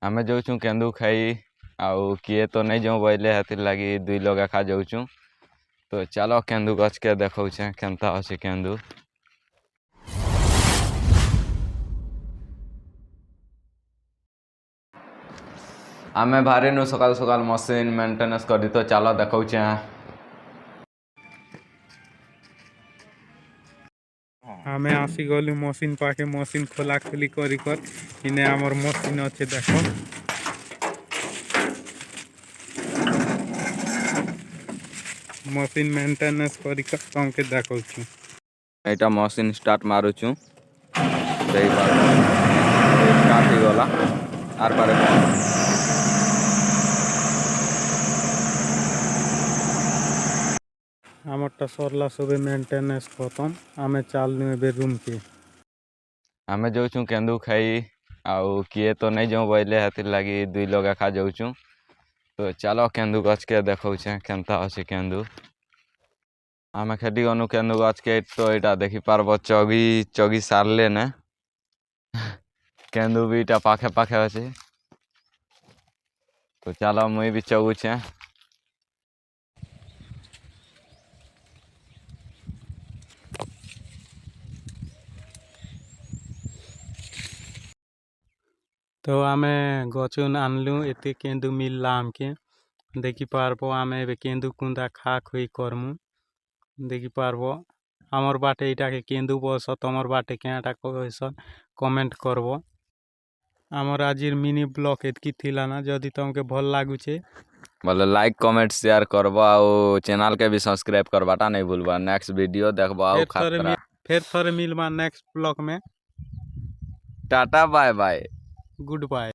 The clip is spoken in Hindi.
आमे जाऊँ केन्दू खाई आउ किए तो नहीं जाऊँ बोले हाथी लगी दुई लोग एका जाऊँ। तो चलो केन्दू गछ के देखौ केनता अच्छे केन्दू। आमे बाहरी नु सकाल सकाल मशीन मेंटेनेंस करी तो चलो देखौ। आमे आसीगलु मशीन पाखे मशीन खोला खोली करी कर इने आमर मशीन अच्छे देख मशीन मेंटेनेंस करी कर तुमके देखौ छु। एटा मशीन स्टार्ट मारुछु देई बार स्टार्ट ही गला आर पारे आमरटा सरला सबे मेंटेनेंस खत्म आमे चालनु एबे रूम के। आमे जाऊँ केन्दू खाई आउ किए तो नहीं जाऊँ बोले हाथी लगी दुई लोग एका जाऊँ। तो चलो केन्दू गछ के देखौ केनता अच्छे केन्दू। आमे खेटी गनु केन्दू गछ के तो यहाँ देखी पार्ब चगी चगी सारले ने केन्दू भी इटा पाखे पाखे अच्छे। तो चलो मुई भी चगुचे। तो आमे गचुन आनलु एते केन्दू मिलला आमके देखी पारबो आमे एबे केन्दू कुंदा खा खुई करमु देखी पारबो। आमर बाटे इटा के केन्दू बस तमर बाटे केटा कहस कमेंट करबो। आमर आजिर मिनी ब्लॉग एतकी थिला ना जदि तुमके भल लागुचे बोले लाइक कमेंट शेयर करबो आउ चैनल के भी सब्सक्राइब करबाटा नहीं भूलबा। नेक्स्ट वीडियो देखबो आउ खतरा। फिर थोड़े मिलबा नेक्स्ट ब्लॉग में। Tata bye bye good bye.